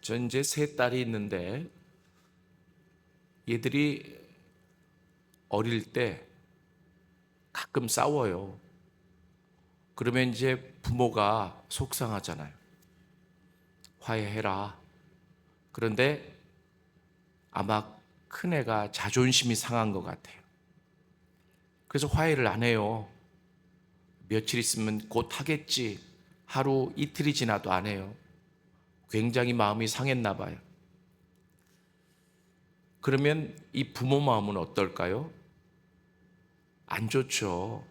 전 이제 세 딸이 있는데 얘들이 어릴 때 가끔 싸워요. 그러면 이제 부모가 속상하잖아요. 화해해라. 그런데 아마 큰애가 자존심이 상한 것 같아요. 그래서 화해를 안 해요. 며칠 있으면 곧 하겠지. 하루 이틀이 지나도 안 해요. 굉장히 마음이 상했나 봐요. 그러면 이 부모 마음은 어떨까요? 안 좋죠.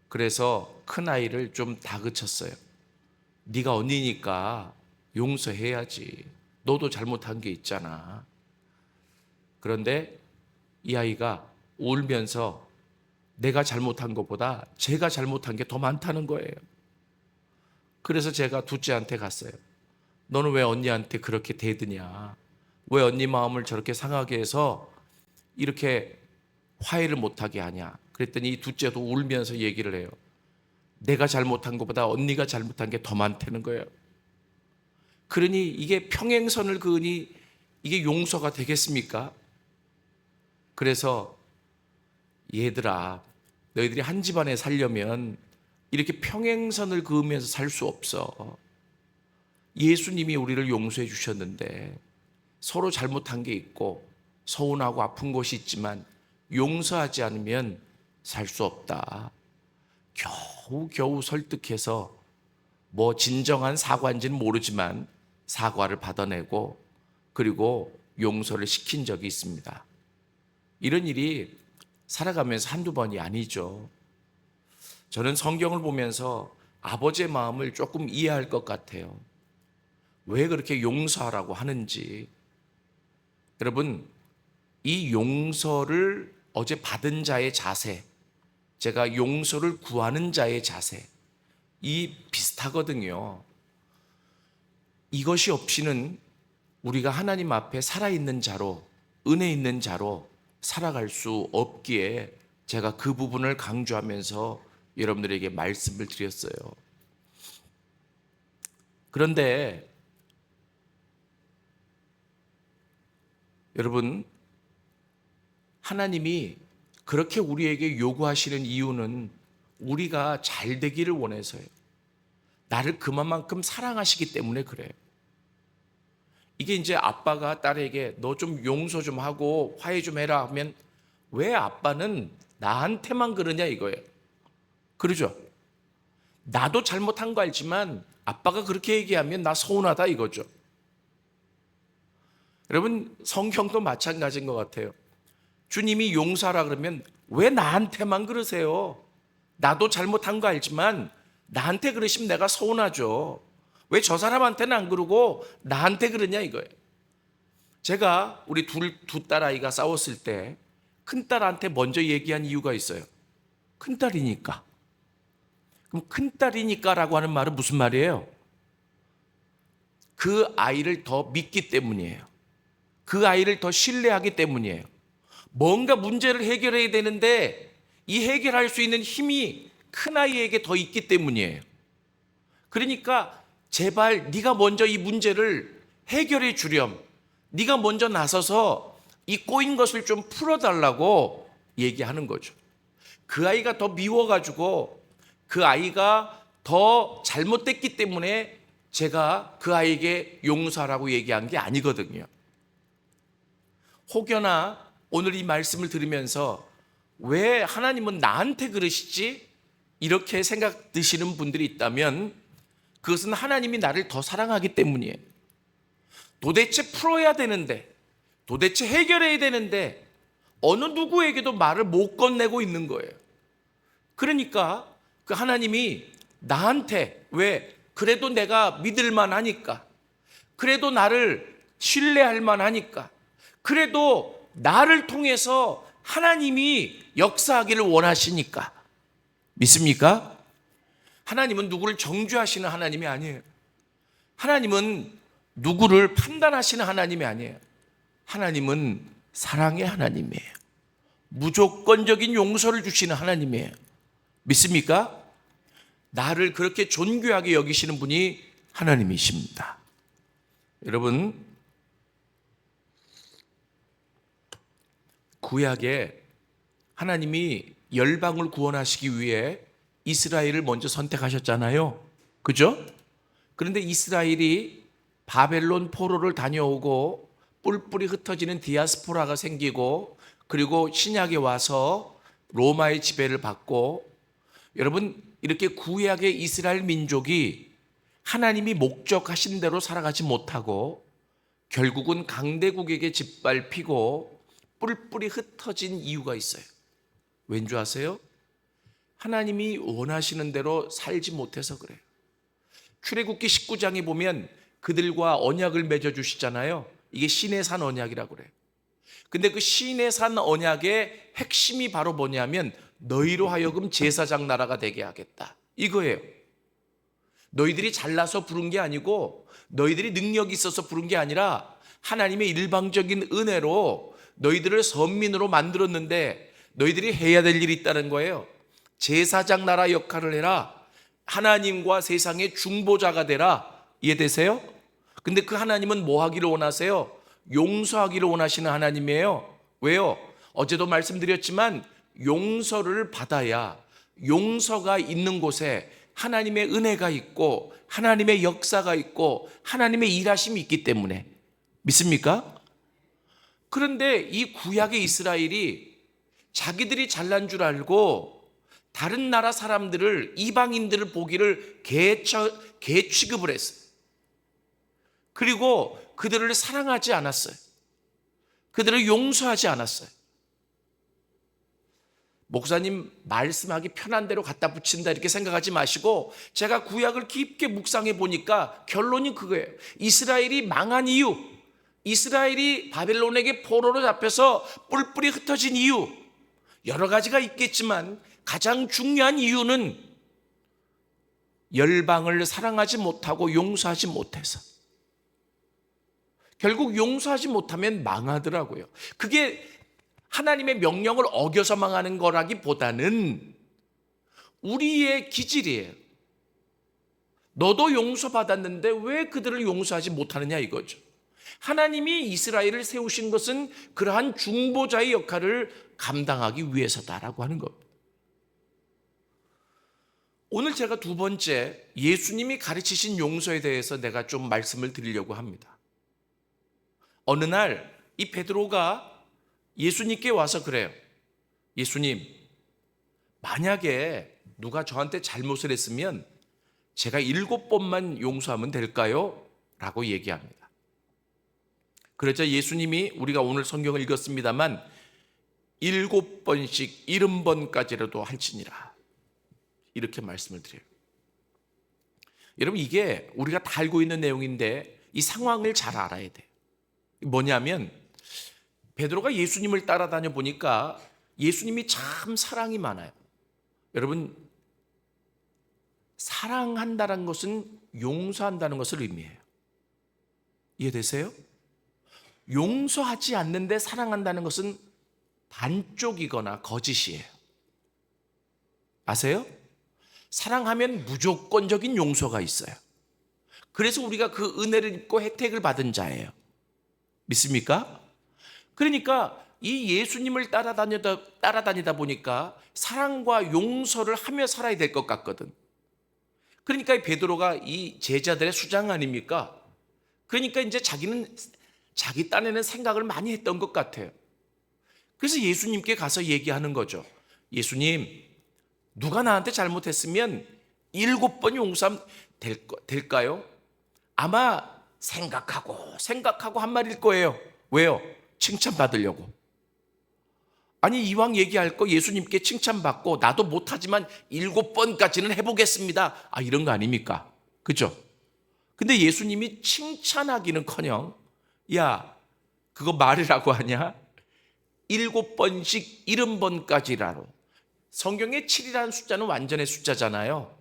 그래서 큰아이를 좀 다그쳤어요. 네가 언니니까 용서해야지. 너도 잘못한 게 있잖아. 그런데 이 아이가 울면서 내가 잘못한 것보다 제가 잘못한 게 더 많다는 거예요. 그래서 제가 둘째한테 갔어요. 너는 왜 언니한테 그렇게 대드냐? 왜 언니 마음을 저렇게 상하게 해서 이렇게 화해를 못하게 하냐? 그랬더니 이 둘째도 울면서 얘기를 해요. 내가 잘못한 것보다 언니가 잘못한 게 더 많다는 거예요. 그러니 이게 평행선을 그으니 이게 용서가 되겠습니까? 그래서 얘들아, 너희들이 한 집안에 살려면 이렇게 평행선을 그으면서 살 수 없어. 예수님이 우리를 용서해 주셨는데 서로 잘못한 게 있고 서운하고 아픈 것이 있지만 용서하지 않으면 살 수 없다. 겨우 설득해서 뭐 진정한 사과인지는 모르지만 사과를 받아내고 그리고 용서를 시킨 적이 있습니다. 이런 일이 살아가면서 한두 번이 아니죠. 저는 성경을 보면서 아버지의 마음을 조금 이해할 것 같아요. 왜 그렇게 용서하라고 하는지. 여러분, 이 용서를 어제 받은 자의 자세, 제가 용서를 구하는 자의 자세, 이 비슷하거든요. 이것이 없이는 우리가 하나님 앞에 살아있는 자로, 은혜 있는 자로 살아갈 수 없기에 제가 그 부분을 강조하면서 여러분들에게 말씀을 드렸어요. 그런데 여러분, 하나님이 그렇게 우리에게 요구하시는 이유는 우리가 잘 되기를 원해서요. 나를 그만큼 사랑하시기 때문에 그래요. 이게 이제 아빠가 딸에게 너 좀 용서 좀 하고 화해 좀 해라 하면 왜 아빠는 나한테만 그러냐 이거예요. 그러죠? 나도 잘못한 거 알지만 아빠가 그렇게 얘기하면 나 서운하다 이거죠. 여러분, 성경도 마찬가지인 것 같아요. 주님이 용서하라 그러면 왜 나한테만 그러세요? 나도 잘못한 거 알지만 나한테 그러시면 내가 서운하죠. 왜 저 사람한테는 안 그러고 나한테 그러냐 이거예요. 제가 우리 두 딸아이가 싸웠을 때 큰딸한테 먼저 얘기한 이유가 있어요. 큰딸이니까. 그럼 큰딸이니까라고 하는 말은 무슨 말이에요? 그 아이를 더 믿기 때문이에요. 그 아이를 더 신뢰하기 때문이에요. 뭔가 문제를 해결해야 되는데 이 해결할 수 있는 힘이 큰아이에게 더 있기 때문이에요. 그러니까 제발 네가 먼저 이 문제를 해결해 주렴. 네가 먼저 나서서 이 꼬인 것을 좀 풀어달라고 얘기하는 거죠. 그 아이가 더 미워가지고 그 아이가 더 잘못됐기 때문에 제가 그 아이에게 용서하라고 얘기한 게 아니거든요. 혹여나 오늘 이 말씀을 들으면서 왜 하나님은 나한테 그러시지? 이렇게 생각 드시는 분들이 있다면 그것은 하나님이 나를 더 사랑하기 때문이에요. 도대체 풀어야 되는데, 도대체 해결해야 되는데 어느 누구에게도 말을 못 건네고 있는 거예요. 그러니까 그 하나님이 나한테 왜 그래도 내가 믿을 만하니까, 그래도 나를 신뢰할 만하니까, 그래도 나를 통해서 하나님이 역사하기를 원하시니까. 믿습니까? 하나님은 누구를 정죄하시는 하나님이 아니에요. 하나님은 누구를 판단하시는 하나님이 아니에요. 하나님은 사랑의 하나님이에요. 무조건적인 용서를 주시는 하나님이에요. 믿습니까? 나를 그렇게 존귀하게 여기시는 분이 하나님이십니다. 여러분, 구약에 하나님이 열방을 구원하시기 위해 이스라엘을 먼저 선택하셨잖아요. 그죠? 그런데 이스라엘이 바벨론 포로를 다녀오고 뿔뿔이 흩어지는 디아스포라가 생기고, 그리고 신약에 와서 로마의 지배를 받고, 여러분, 이렇게 구약의 이스라엘 민족이 하나님이 목적하신 대로 살아가지 못하고 결국은 강대국에게 짓밟히고 뿔뿔이 흩어진 이유가 있어요. 왠 줄 아세요? 하나님이 원하시는 대로 살지 못해서 그래요. 출애굽기 19장에 보면 그들과 언약을 맺어 주시잖아요. 이게 시내산 언약이라고 그래요. 근데 그 시내산 언약의 핵심이 바로 뭐냐면 너희로 하여금 제사장 나라가 되게 하겠다, 이거예요. 너희들이 잘나서 부른 게 아니고, 너희들이 능력이 있어서 부른 게 아니라 하나님의 일방적인 은혜로 너희들을 선민으로 만들었는데 너희들이 해야 될 일이 있다는 거예요. 제사장 나라 역할을 해라. 하나님과 세상의 중보자가 되라. 이해되세요? 근데 그 하나님은 뭐 하기를 원하세요? 용서하기를 원하시는 하나님이에요. 왜요? 어제도 말씀드렸지만 용서를 받아야, 용서가 있는 곳에 하나님의 은혜가 있고 하나님의 역사가 있고 하나님의 일하심이 있기 때문에. 믿습니까? 그런데 이 구약의 이스라엘이 자기들이 잘난 줄 알고 다른 나라 사람들을, 이방인들을 보기를 개취급을 했어요. 그리고 그들을 사랑하지 않았어요. 그들을 용서하지 않았어요. 목사님 말씀하기 편한 대로 갖다 붙인다 이렇게 생각하지 마시고, 제가 구약을 깊게 묵상해 보니까 결론이 그거예요. 이스라엘이 망한 이유, 이스라엘이 바벨론에게 포로로 잡혀서 뿔뿔이 흩어진 이유, 여러 가지가 있겠지만 가장 중요한 이유는 열방을 사랑하지 못하고 용서하지 못해서. 결국 용서하지 못하면 망하더라고요. 그게 하나님의 명령을 어겨서 망하는 거라기보다는 우리의 기질이에요. 너도 용서받았는데 왜 그들을 용서하지 못하느냐 이거죠. 하나님이 이스라엘을 세우신 것은 그러한 중보자의 역할을 감당하기 위해서다라고 하는 겁니다. 오늘 제가 두 번째, 예수님이 가르치신 용서에 대해서 내가 좀 말씀을 드리려고 합니다. 어느 날 이 베드로가 예수님께 와서 그래요. 예수님, 만약에 누가 저한테 잘못을 했으면 제가 7번만 용서하면 될까요? 라고 얘기합니다. 그러자 예수님이, 우리가 오늘 성경을 읽었습니다만 7번씩 70번까지라도 할지니라, 이렇게 말씀을 드려요. 여러분, 이게 우리가 다 알고 있는 내용인데 이 상황을 잘 알아야 돼요. 뭐냐면 베드로가 예수님을 따라다녀 보니까 예수님이 참 사랑이 많아요. 여러분, 사랑한다는 것은 용서한다는 것을 의미해요. 이해되세요? 용서하지 않는데 사랑한다는 것은 반쪽이거나 거짓이에요. 아세요? 사랑하면 무조건적인 용서가 있어요. 그래서 우리가 그 은혜를 입고 혜택을 받은 자예요. 믿습니까? 그러니까 이 예수님을 따라다니다 보니까 사랑과 용서를 하며 살아야 될 것 같거든. 그러니까 이 베드로가 이 제자들의 수장 아닙니까? 그러니까 이제 자기는 자기 딴에는 생각을 많이 했던 것 같아요. 그래서 예수님께 가서 얘기하는 거죠. 예수님, 누가 나한테 잘못했으면 7번 용서하면 될까요? 아마 생각하고 한 말일 거예요. 왜요? 칭찬받으려고. 아니, 이왕 얘기할 거 예수님께 칭찬받고 나도 못하지만 7번까지는 해보겠습니다, 이런 거 아닙니까? 그죠? 근데 예수님이 칭찬하기는커녕, 야, 그거 말이라고 하냐? 7번씩 70번까지라로. 성경에 7이라는 숫자는 완전의 숫자잖아요.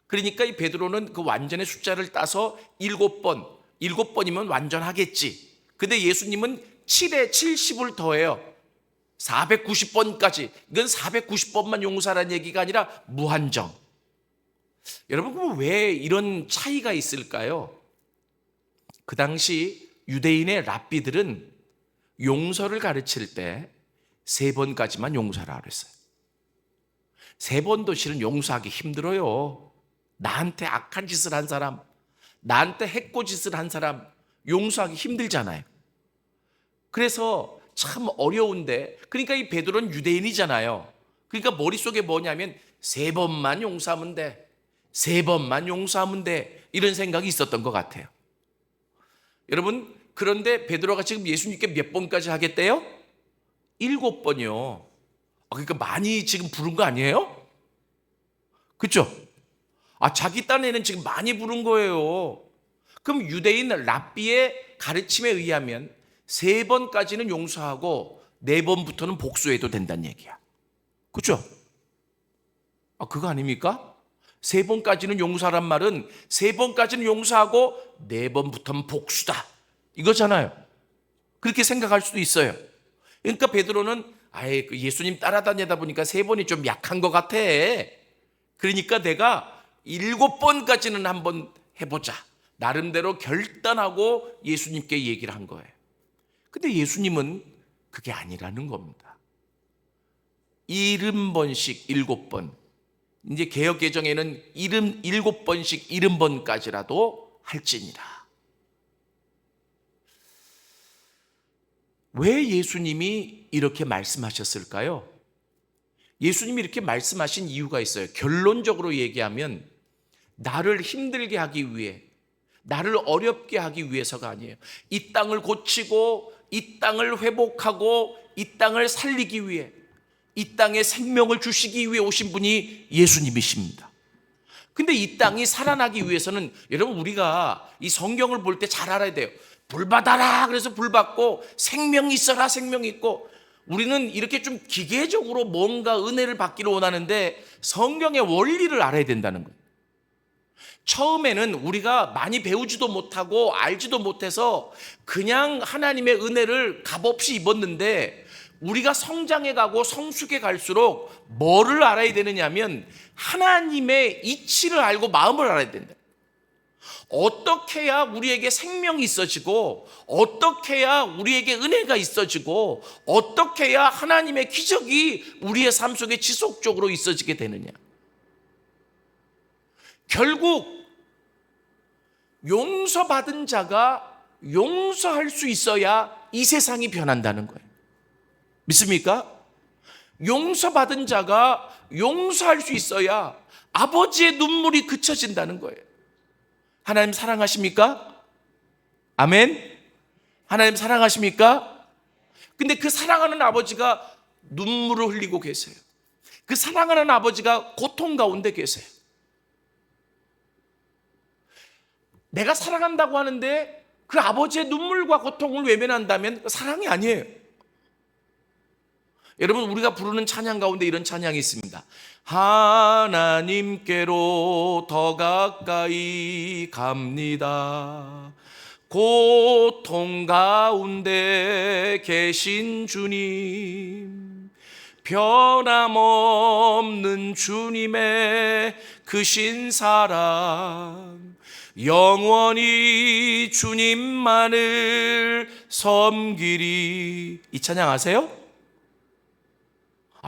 그러니까 이 베드로는 그 완전의 숫자를 따서 7번이면 완전하겠지. 근데 예수님은 7에 70을 더해요. 490번까지. 이건 490번만 용서하라는 얘기가 아니라 무한정. 여러분, 그럼 왜 이런 차이가 있을까요? 그 당시 유대인의 랍비들은 용서를 가르칠 때 3번까지만 용서하라 그랬어요. 3번도 실은 용서하기 힘들어요. 나한테 악한 짓을 한 사람, 나한테 해코짓을 한 사람 용서하기 힘들잖아요. 그래서 참 어려운데, 그러니까 이 베드로는 유대인이잖아요. 그러니까 머릿속에 뭐냐면 3번만 용서하면 돼, 3번만 용서하면 돼, 이런 생각이 있었던 것 같아요. 여러분, 그런데 베드로가 지금 예수님께 몇 번까지 하겠대요? 7번이요. 그러니까 많이 지금 부른 거 아니에요? 그렇죠? 자기 딴에는 지금 많이 부른 거예요. 그럼 유대인 랍비의 가르침에 의하면 3번까지는 용서하고 4번부터는 복수해도 된다는 얘기야. 그렇죠? 그거 아닙니까? 3번까지는 용서하란 말은 3번까지는 용서하고 4번부터는 복수다, 이거잖아요. 그렇게 생각할 수도 있어요. 그러니까 베드로는 예수님 따라다니다 보니까 3번이 좀 약한 것 같아. 그러니까 내가 7번까지는 한번 해보자, 나름대로 결단하고 예수님께 얘기를 한 거예요. 근데 예수님은 그게 아니라는 겁니다. 70번씩 7번, 이제 개역개정에는 7번씩 70번까지라도 할지니라. 왜 예수님이 이렇게 말씀하셨을까요? 예수님이 이렇게 말씀하신 이유가 있어요. 결론적으로 얘기하면 나를 힘들게 하기 위해, 나를 어렵게 하기 위해서가 아니에요. 이 땅을 고치고 이 땅을 회복하고 이 땅을 살리기 위해, 이 땅에 생명을 주시기 위해 오신 분이 예수님이십니다. 근데 이 땅이 살아나기 위해서는, 여러분 우리가 이 성경을 볼 때 잘 알아야 돼요. 불 받아라 그래서 불 받고, 생명 있어라 생명 있고. 우리는 이렇게 좀 기계적으로 뭔가 은혜를 받기를 원하는데 성경의 원리를 알아야 된다는 거예요. 처음에는 우리가 많이 배우지도 못하고 알지도 못해서 그냥 하나님의 은혜를 값없이 입었는데, 우리가 성장해 가고 성숙해 갈수록 뭐를 알아야 되느냐 하면 하나님의 이치를 알고 마음을 알아야 된다. 어떻게 해야 우리에게 생명이 있어지고, 어떻게 해야 우리에게 은혜가 있어지고, 어떻게 해야 하나님의 기적이 우리의 삶 속에 지속적으로 있어지게 되느냐. 결국 용서받은 자가 용서할 수 있어야 이 세상이 변한다는 거예요. 믿습니까? 용서받은 자가 용서할 수 있어야 아버지의 눈물이 그쳐진다는 거예요. 하나님 사랑하십니까? 아멘? 하나님 사랑하십니까? 근데 그 사랑하는 아버지가 눈물을 흘리고 계세요. 그 사랑하는 아버지가 고통 가운데 계세요. 내가 사랑한다고 하는데 그 아버지의 눈물과 고통을 외면한다면 사랑이 아니에요. 여러분, 우리가 부르는 찬양 가운데 이런 찬양이 있습니다. 하나님께로 더 가까이 갑니다. 고통 가운데 계신 주님, 변함없는 주님의 크신 사랑, 영원히 주님만을 섬기리. 이 찬양 아세요?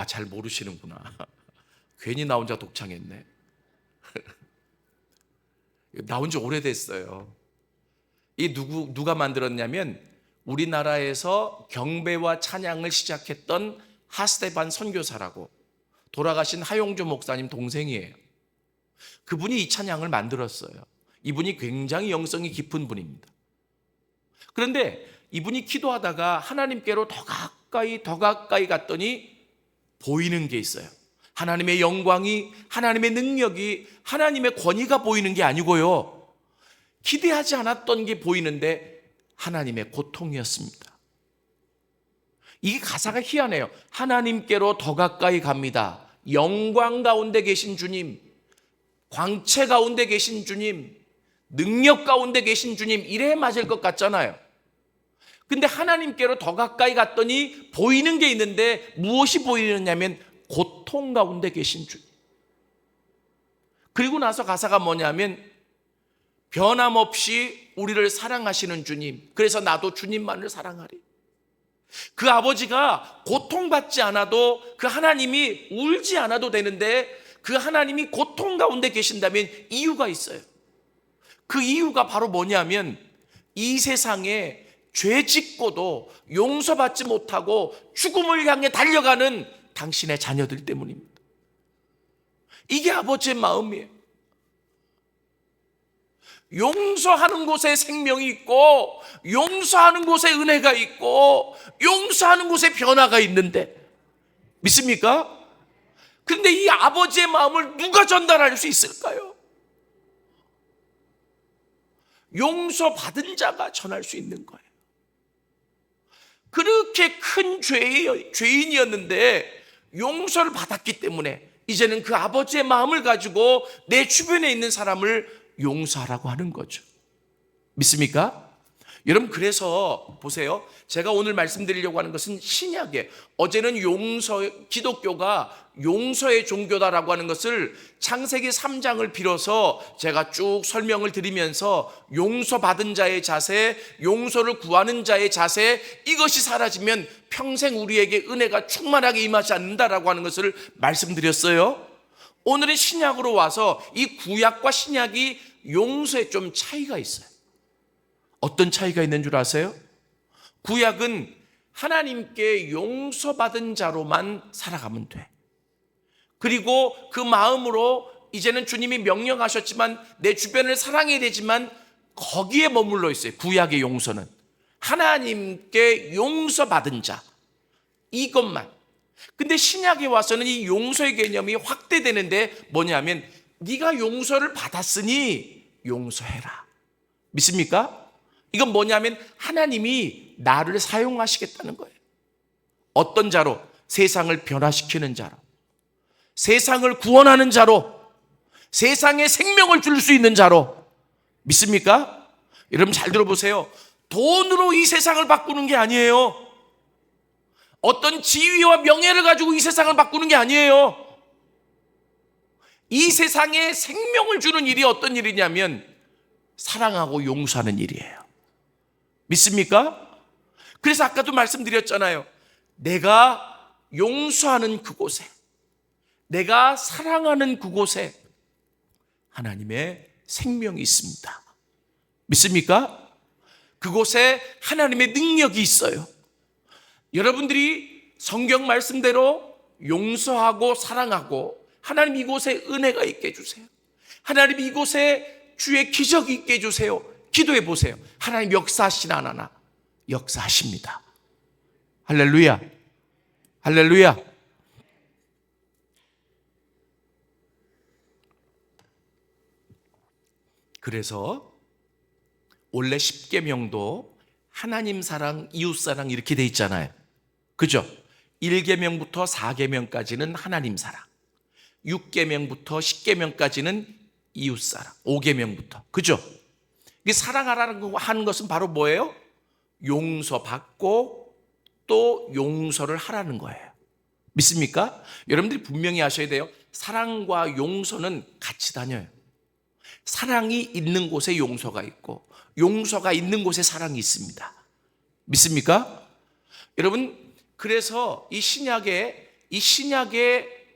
잘 모르시는구나. 괜히 나 혼자 독창했네. 나온 지 오래됐어요. 이 누가 만들었냐면 우리나라에서 경배와 찬양을 시작했던 하스테반 선교사라고, 돌아가신 하용조 목사님 동생이에요. 그분이 이 찬양을 만들었어요. 이분이 굉장히 영성이 깊은 분입니다. 그런데 이분이 기도하다가 하나님께로 더 가까이 갔더니 보이는 게 있어요. 하나님의 영광이, 하나님의 능력이, 하나님의 권위가 보이는 게 아니고요, 기대하지 않았던 게 보이는데 하나님의 고통이었습니다. 이 가사가 희한해요. 하나님께로 더 가까이 갑니다. 영광 가운데 계신 주님, 광채 가운데 계신 주님, 능력 가운데 계신 주님, 이래 맞을 것 같잖아요. 근데 하나님께로 더 가까이 갔더니 보이는 게 있는데 무엇이 보이느냐면 고통 가운데 계신 주님. 그리고 나서 가사가 뭐냐면 변함없이 우리를 사랑하시는 주님, 그래서 나도 주님만을 사랑하리. 그 아버지가 고통받지 않아도, 그 하나님이 울지 않아도 되는데 그 하나님이 고통 가운데 계신다면 이유가 있어요. 그 이유가 바로 뭐냐면 이 세상에 죄 짓고도 용서받지 못하고 죽음을 향해 달려가는 당신의 자녀들 때문입니다. 이게 아버지의 마음이에요. 용서하는 곳에 생명이 있고, 용서하는 곳에 은혜가 있고, 용서하는 곳에 변화가 있는데, 믿습니까? 그런데 이 아버지의 마음을 누가 전달할 수 있을까요? 용서받은 자가 전할 수 있는 거예요. 그렇게 큰 죄인이었는데 용서를 받았기 때문에 이제는 그 아버지의 마음을 가지고 내 주변에 있는 사람을 용서하라고 하는 거죠. 믿습니까? 여러분, 그래서 보세요. 제가 오늘 말씀드리려고 하는 것은 신약에, 어제는 기독교가 용서의 종교다라고 하는 것을 창세기 3장을 빌어서 제가 쭉 설명을 드리면서 용서받은 자의 자세, 용서를 구하는 자의 자세, 이것이 사라지면 평생 우리에게 은혜가 충만하게 임하지 않는다라고 하는 것을 말씀드렸어요. 오늘은 신약으로 와서 이 구약과 신약이 용서에 좀 차이가 있어요. 어떤 차이가 있는 줄 아세요? 구약은 하나님께 용서받은 자로만 살아가면 돼. 그리고 그 마음으로 이제는 주님이 명령하셨지만 내 주변을 사랑해야 되지만 거기에 머물러 있어요. 구약의 용서는 하나님께 용서받은 자, 이것만. 근데 신약에 와서는 이 용서의 개념이 확대되는데 뭐냐면 네가 용서를 받았으니 용서해라. 믿습니까? 이건 뭐냐면 하나님이 나를 사용하시겠다는 거예요. 어떤 자로? 세상을 변화시키는 자로, 세상을 구원하는 자로, 세상에 생명을 줄 수 있는 자로. 믿습니까? 여러분 잘 들어보세요. 돈으로 이 세상을 바꾸는 게 아니에요. 어떤 지위와 명예를 가지고 이 세상을 바꾸는 게 아니에요. 이 세상에 생명을 주는 일이 어떤 일이냐면 사랑하고 용서하는 일이에요. 믿습니까? 그래서 아까도 말씀드렸잖아요. 내가 용서하는 그곳에, 내가 사랑하는 그곳에 하나님의 생명이 있습니다. 믿습니까? 그곳에 하나님의 능력이 있어요. 여러분들이 성경 말씀대로 용서하고 사랑하고 하나님 이곳에 은혜가 있게 해주세요. 하나님 이곳에 주의 기적이 있게 해주세요. 기도해 보세요. 하나님 역사하시나 안 하나? 역사하십니다. 할렐루야, 할렐루야. 그래서 원래 십계명도 하나님 사랑, 이웃 사랑 이렇게 돼 있잖아요. 그죠? 1계명부터 4계명까지는 하나님 사랑, 6계명부터 10계명까지는 이웃 사랑, 5계명부터. 그죠? 이 사랑하라는 하는 것은 바로 뭐예요? 용서받고 또 용서를 하라는 거예요. 믿습니까? 여러분들이 분명히 아셔야 돼요. 사랑과 용서는 같이 다녀요. 사랑이 있는 곳에 용서가 있고 용서가 있는 곳에 사랑이 있습니다. 믿습니까? 여러분, 그래서 이 신약의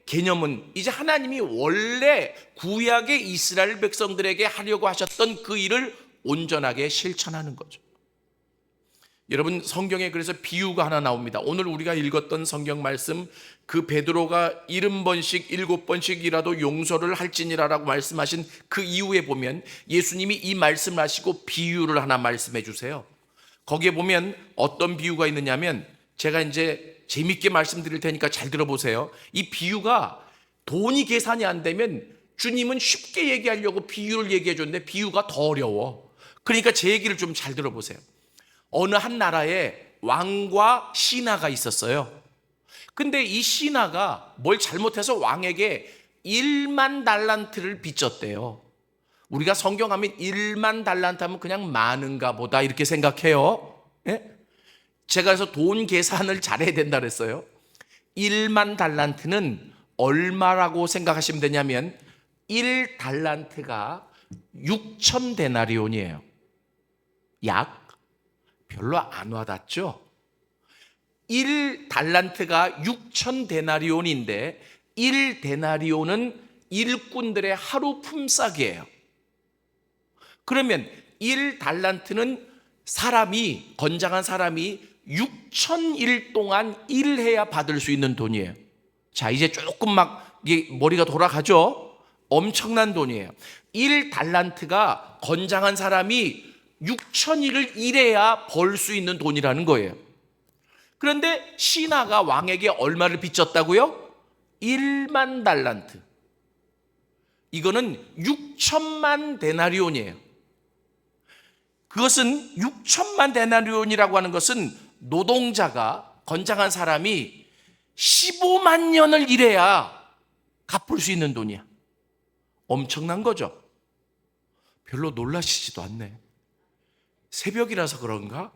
개념은 이제 하나님이 원래 구약의 이스라엘 백성들에게 하려고 하셨던 그 일을 온전하게 실천하는 거죠. 여러분, 성경에 그래서 비유가 하나 나옵니다. 오늘 우리가 읽었던 성경 말씀, 그 베드로가 70번씩 7번씩이라도 용서를 할지니라라고 말씀하신 그 이후에 보면 예수님이 이 말씀을 하시고 비유를 하나 말씀해 주세요. 거기에 보면 어떤 비유가 있느냐면, 제가 이제 재밌게 말씀드릴 테니까 잘 들어보세요. 이 비유가 돈이 계산이 안 되면 주님은 쉽게 얘기하려고 비유를 얘기해 줬는데 비유가 더 어려워. 그러니까 제 얘기를 좀 잘 들어보세요. 어느 한 나라에 왕과 신하가 있었어요. 근데 이 신하가 뭘 잘못해서 왕에게 1만 달란트를 빚졌대요. 우리가 성경하면 1만 달란트 하면 그냥 많은가 보다 이렇게 생각해요. 예? 제가 그래서 돈 계산을 잘해야 된다 그랬어요. 1만 달란트는 얼마라고 생각하시면 되냐면 1달란트가 6천 데나리온이에요. 약 별로 안 와닿죠? 1달란트가 6천 데나리온인데 1데나리온은 일꾼들의 하루 품삯이에요. 그러면 1달란트는 건장한 사람이 6천일 동안 일해야 받을 수 있는 돈이에요. 자, 이제 조금 막 머리가 돌아가죠? 엄청난 돈이에요. 1달란트가 건장한 사람이 6천일을 일해야 벌 수 있는 돈이라는 거예요. 그런데 신하가 왕에게 얼마를 빚졌다고요? 1만 달란트. 이거는 6천만 데나리온이에요. 그것은 6천만 데나리온이라고 하는 것은 노동자가, 건장한 사람이 15만 년을 일해야 갚을 수 있는 돈이야. 엄청난 거죠. 별로 놀라시지도 않네. 새벽이라서 그런가?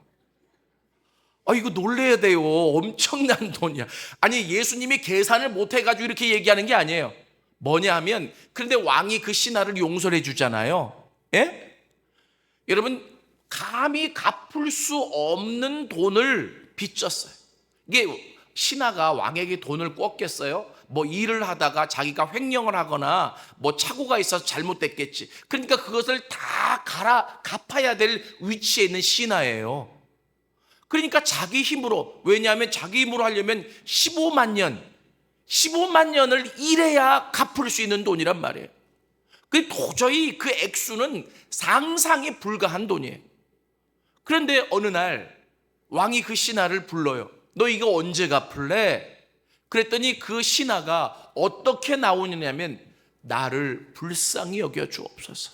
이거 놀래야 돼요. 엄청난 돈이야. 아니, 예수님이 계산을 못 해가지고 이렇게 얘기하는 게 아니에요. 뭐냐 하면, 그런데 왕이 그 신하를 용서를 해주잖아요. 예? 여러분, 감히 갚을 수 없는 돈을 빚졌어요. 이게 신하가 왕에게 돈을 꿨겠어요? 뭐 일을 하다가 자기가 횡령을 하거나 뭐 착오가 있어서 잘못됐겠지. 그러니까 그것을 다 갚아야 될 위치에 있는 신하예요. 그러니까 자기 힘으로, 왜냐하면 자기 힘으로 하려면 15만 년을 일해야 갚을 수 있는 돈이란 말이에요. 도저히 그 액수는 상상이 불가한 돈이에요. 그런데 어느 날 왕이 그 신하를 불러요. 너 이거 언제 갚을래? 그랬더니 그 신하가 어떻게 나오느냐면, 나를 불쌍히 여겨 주옵소서.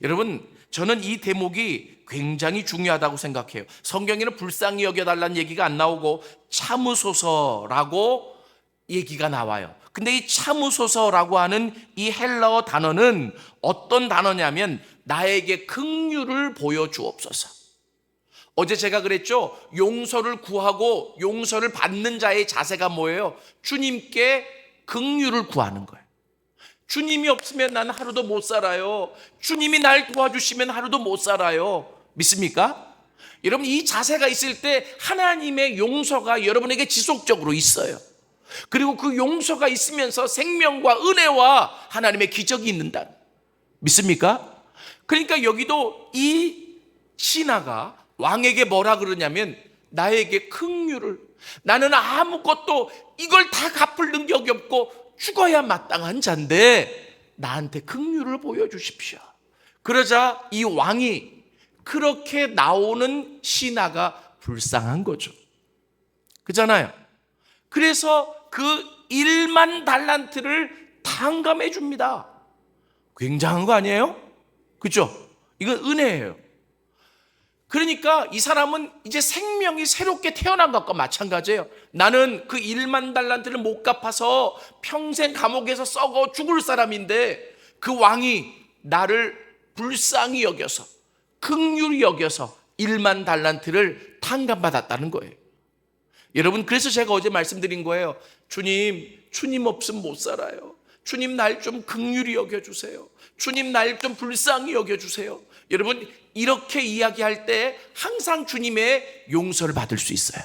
여러분, 저는 이 대목이 굉장히 중요하다고 생각해요. 성경에는 불쌍히 여겨달라는 얘기가 안 나오고 참으소서라고 얘기가 나와요. 근데 이 참으소서라고 하는 이 헬라어 단어는 어떤 단어냐면, 나에게 긍휼을 보여주옵소서. 어제 제가 그랬죠? 용서를 구하고 용서를 받는 자의 자세가 뭐예요? 주님께 긍휼을 구하는 거예요. 주님이 없으면 난 하루도 못 살아요. 주님이 날 도와주시면 하루도 못 살아요. 믿습니까? 여러분, 이 자세가 있을 때 하나님의 용서가 여러분에게 지속적으로 있어요. 그리고 그 용서가 있으면서 생명과 은혜와 하나님의 기적이 있는다. 믿습니까? 그러니까 여기도 이 신하가 왕에게 뭐라 그러냐면, 나에게 긍휼을, 나는 아무것도 이걸 다 갚을 능력이 없고 죽어야 마땅한 자인데 나한테 긍휼을 보여주십시오. 그러자 이 왕이, 그렇게 나오는 신하가 불쌍한 거죠. 그잖아요. 그래서 그 1만 달란트를 탕감해 줍니다. 굉장한 거 아니에요? 그렇죠? 이건 은혜예요. 그러니까 이 사람은 이제 생명이 새롭게 태어난 것과 마찬가지예요. 나는 그 1만 달란트를 못 갚아서 평생 감옥에서 썩어 죽을 사람인데, 그 왕이 나를 불쌍히 여겨서, 긍휼히 여겨서 1만 달란트를 탕감받았다는 거예요. 여러분, 그래서 제가 어제 말씀드린 거예요. 주님 없으면 못 살아요. 주님 날 좀 긍휼히 여겨주세요. 주님 날 좀 불쌍히 여겨주세요. 여러분, 이렇게 이야기할 때 항상 주님의 용서를 받을 수 있어요.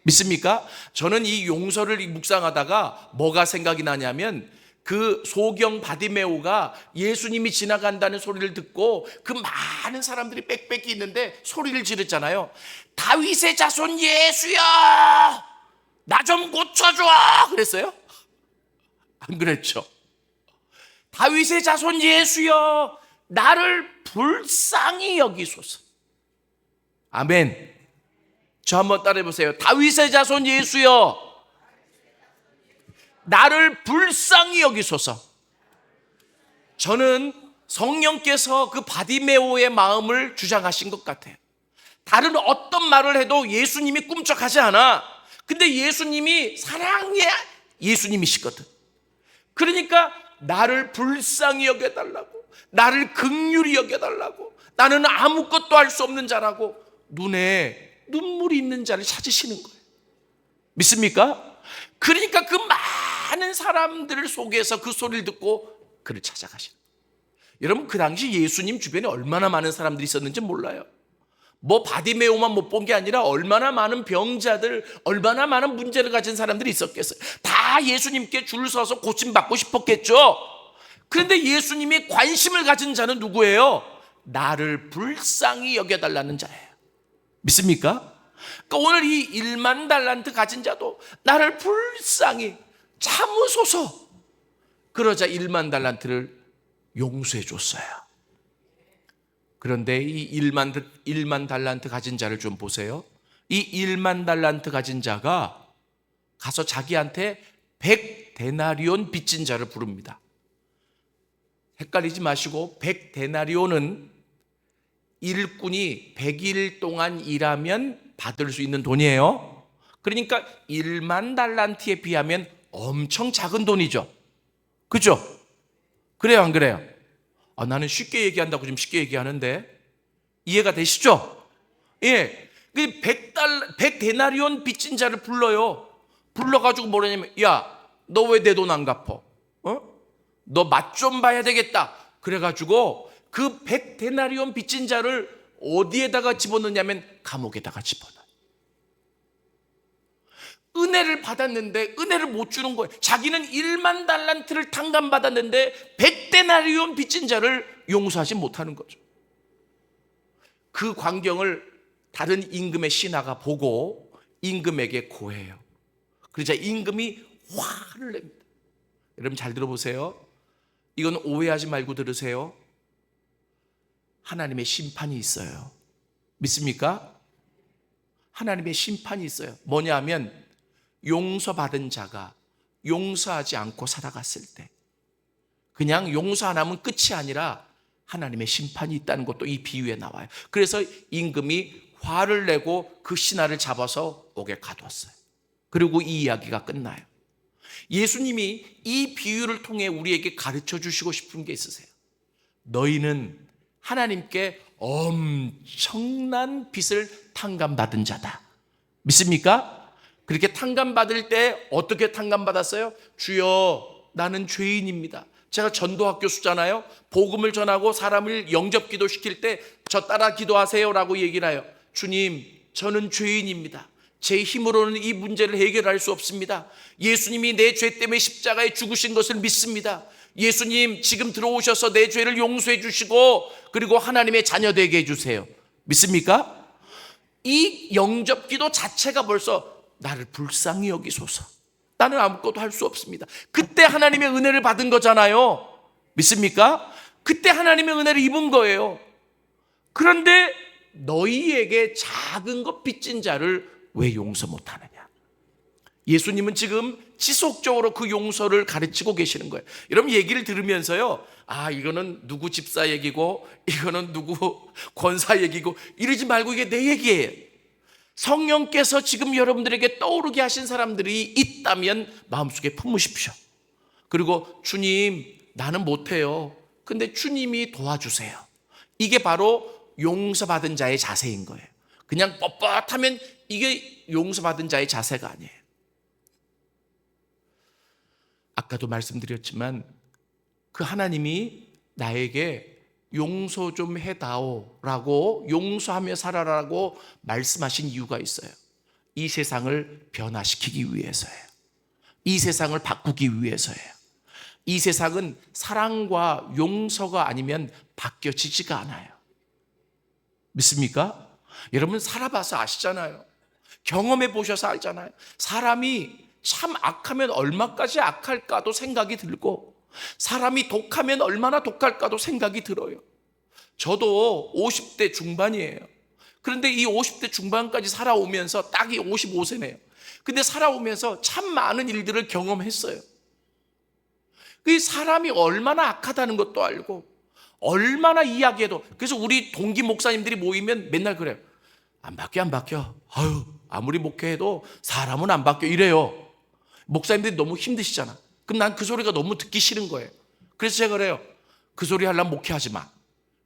믿습니까? 저는 이 용서를 묵상하다가 뭐가 생각이 나냐면, 그 소경 바디메오가 예수님이 지나간다는 소리를 듣고 그 많은 사람들이 빽빽히 있는데 소리를 지르잖아요. 다윗의 자손 예수야, 나 좀 고쳐줘 그랬어요? 안 그랬죠? 다윗의 자손 예수여, 나를 불쌍히 여기소서. 아멘. 저 한번 따라해 보세요. 다윗의 자손 예수여, 나를 불쌍히 여기소서. 저는 성령께서 그 바디메오의 마음을 주장하신 것 같아요. 다른 어떤 말을 해도 예수님이 꿈쩍하지 않아. 근데 예수님이 사랑의 예수님이시거든. 그러니까 나를 불쌍히 여겨달라고, 나를 긍휼히 여겨달라고, 나는 아무것도 할 수 없는 자라고 눈에 눈물이 있는 자를 찾으시는 거예요. 믿습니까? 그러니까 그 많은 사람들 속에서 그 소리를 듣고 그를 찾아가시는 거예요. 여러분, 그 당시 예수님 주변에 얼마나 많은 사람들이 있었는지 몰라요. 뭐 바디메오만 못 본 게 아니라 얼마나 많은 병자들, 얼마나 많은 문제를 가진 사람들이 있었겠어요. 다 예수님께 줄 서서 고침받고 싶었겠죠. 그런데 예수님이 관심을 가진 자는 누구예요? 나를 불쌍히 여겨달라는 자예요. 믿습니까? 그러니까 오늘 이 1만 달란트 가진 자도 나를 불쌍히 참으소서. 그러자 1만 달란트를 용서해 줬어요. 그런데 이 1만 달란트 가진 자를 좀 보세요. 이 1만 달란트 가진 자가 가서 자기한테 100데나리온 빚진 자를 부릅니다. 헷갈리지 마시고 100데나리온은 일꾼이 100일 동안 일하면 받을 수 있는 돈이에요. 그러니까 1만 달란트에 비하면 엄청 작은 돈이죠. 그죠? 그래요, 안 그래요? 나는 쉽게 얘기한다고 좀 쉽게 얘기하는데 이해가 되시죠? 예. 100데나리온 빚진 자를 불러요. 불러가지고 뭐라냐면, 야, 너 왜 내 돈 안 갚어? 너 맛 좀 봐야 되겠다. 그래가지고 그 100데나리온 빚진 자를 어디에다가 집어넣냐면 감옥에다가 집어넣어요. 은혜를 받았는데 은혜를 못 주는 거예요. 자기는 1만 달란트를 탕감받았는데 100데나리온 빚진 자를 용서하지 못하는 거죠. 그 광경을 다른 임금의 신하가 보고 임금에게 고해요. 그러자 임금이 화를 냅니다. 여러분 잘 들어보세요. 이건 오해하지 말고 들으세요. 하나님의 심판이 있어요. 믿습니까? 하나님의 심판이 있어요. 뭐냐 하면 용서받은 자가 용서하지 않고 살아갔을 때 그냥 용서 안 하면 끝이 아니라 하나님의 심판이 있다는 것도 이 비유에 나와요. 그래서 임금이 화를 내고 그 신하를 잡아서 옥에 가두었어요. 그리고 이 이야기가 끝나요. 예수님이 이 비유를 통해 우리에게 가르쳐 주시고 싶은 게 있으세요. 너희는 하나님께 엄청난 빚을 탕감받은 자다. 믿습니까? 그렇게 탕감받을 때 어떻게 탕감받았어요? 주여, 나는 죄인입니다. 제가 전도학 교수잖아요. 복음을 전하고 사람을 영접 기도시킬 때 저 따라 기도하세요라고 얘기를 해요. 주님, 저는 죄인입니다. 제 힘으로는 이 문제를 해결할 수 없습니다. 예수님이 내 죄 때문에 십자가에 죽으신 것을 믿습니다. 예수님, 지금 들어오셔서 내 죄를 용서해 주시고 그리고 하나님의 자녀 되게 해주세요. 믿습니까? 이 영접 기도 자체가 벌써 나를 불쌍히 여기소서. 나는 아무것도 할 수 없습니다. 그때 하나님의 은혜를 받은 거잖아요. 믿습니까? 그때 하나님의 은혜를 입은 거예요. 그런데 너희에게 작은 것 빚진 자를 왜 용서 못하느냐? 예수님은 지금 지속적으로 그 용서를 가르치고 계시는 거예요. 여러분 얘기를 들으면서요, 이거는 누구 집사 얘기고 이거는 누구 권사 얘기고 이러지 말고 이게 내 얘기예요. 성령께서 지금 여러분들에게 떠오르게 하신 사람들이 있다면 마음속에 품으십시오. 그리고 주님, 나는 못해요. 근데 주님이 도와주세요. 이게 바로 용서받은 자의 자세인 거예요. 그냥 뻣뻣하면 이게 용서받은 자의 자세가 아니에요. 아까도 말씀드렸지만 그 하나님이 나에게 용서 좀 해다오라고, 용서하며 살아라라고 말씀하신 이유가 있어요. 이 세상을 변화시키기 위해서예요. 이 세상을 바꾸기 위해서예요. 이 세상은 사랑과 용서가 아니면 바뀌어지지가 않아요. 믿습니까? 여러분 살아봐서 아시잖아요. 경험해 보셔서 알잖아요. 사람이 참 악하면 얼마까지 악할까도 생각이 들고 사람이 독하면 얼마나 독할까도 생각이 들어요. 저도 50대 중반이에요. 그런데 이 50대 중반까지 살아오면서 딱이 55세네요. 근데 살아오면서 참 많은 일들을 경험했어요. 그 사람이 얼마나 악하다는 것도 알고 얼마나 이야기해도, 그래서 우리 동기 목사님들이 모이면 맨날 그래요. 안 바뀌어. 아무리 목회해도 사람은 안 바뀌어 이래요. 목사님들이 너무 힘드시잖아. 그럼 난 그 소리가 너무 듣기 싫은 거예요. 그래서 제가 그래요. 그 소리 하려면 목회하지 마.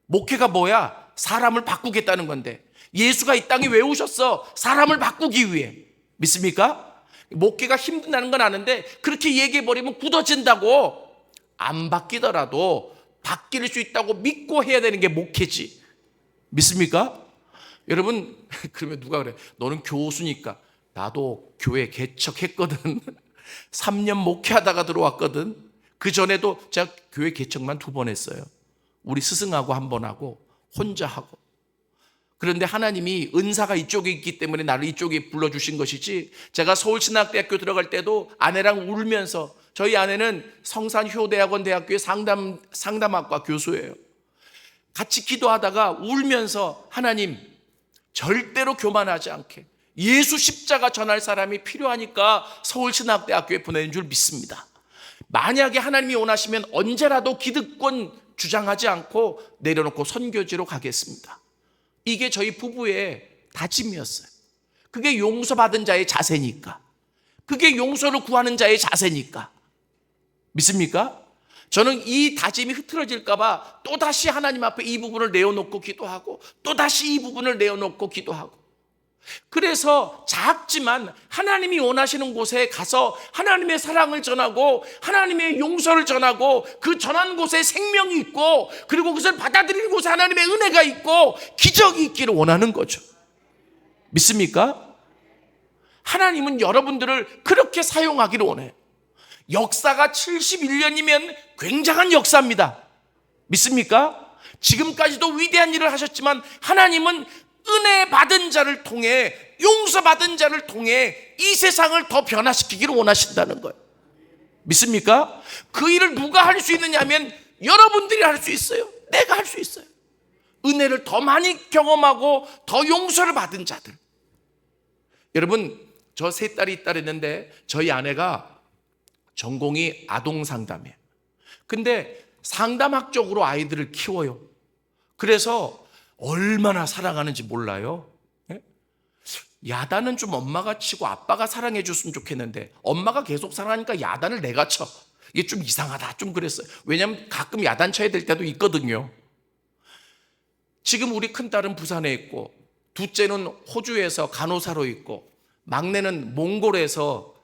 목회가 뭐야? 사람을 바꾸겠다는 건데 예수가 이 땅에 왜 오셨어? 사람을 바꾸기 위해. 믿습니까? 목회가 힘든다는 건 아는데 그렇게 얘기해버리면 굳어진다고. 안 바뀌더라도 바뀔 수 있다고 믿고 해야 되는 게 목회지. 믿습니까? 여러분, 그러면 누가 그래? 너는 교수니까. 나도 교회 개척했거든. 3년 목회하다가 들어왔거든. 그 전에도 제가 교회 개척만 2번 했어요. 우리 스승하고 1번 하고 혼자 하고. 그런데 하나님이 은사가 이쪽에 있기 때문에 나를 이쪽에 불러주신 것이지, 제가 서울신학대학교 들어갈 때도 아내랑 울면서, 저희 아내는 성산효대학원 대학교의 상담학과 교수예요. 같이 기도하다가 울면서, 하나님 절대로 교만하지 않게 예수 십자가 전할 사람이 필요하니까 서울신학대학교에 보내는 줄 믿습니다. 만약에 하나님이 원하시면 언제라도 기득권 주장하지 않고 내려놓고 선교지로 가겠습니다. 이게 저희 부부의 다짐이었어요. 그게 용서받은 자의 자세니까. 그게 용서를 구하는 자의 자세니까. 믿습니까? 저는 이 다짐이 흐트러질까 봐 또다시 하나님 앞에 이 부분을 내어놓고 기도하고, 또다시 이 부분을 내어놓고 기도하고. 그래서 작지만 하나님이 원하시는 곳에 가서 하나님의 사랑을 전하고 하나님의 용서를 전하고, 그 전한 곳에 생명이 있고, 그리고 그것을 받아들이는 곳에 하나님의 은혜가 있고 기적이 있기를 원하는 거죠. 믿습니까? 하나님은 여러분들을 그렇게 사용하기를 원해요. 역사가 71년이면 굉장한 역사입니다. 믿습니까? 지금까지도 위대한 일을 하셨지만 하나님은 은혜 받은 자를 통해, 용서받은 자를 통해 이 세상을 더 변화시키기를 원하신다는 거예요. 믿습니까? 그 일을 누가 할 수 있느냐 하면 여러분들이 할 수 있어요. 내가 할 수 있어요. 은혜를 더 많이 경험하고 더 용서를 받은 자들. 여러분, 저 3딸이 있다 그랬는데 저희 아내가 전공이 아동 상담이에요. 근데 상담학적으로 아이들을 키워요. 그래서 얼마나 사랑하는지 몰라요. 야단은 좀 엄마가 치고 아빠가 사랑해 줬으면 좋겠는데 엄마가 계속 사랑하니까 야단을 내가 쳐. 이게 좀 이상하다, 좀 그랬어요. 왜냐하면 가끔 야단 쳐야 될 때도 있거든요. 지금 우리 큰딸은 부산에 있고, 둘째는 호주에서 간호사로 있고, 막내는 몽골에서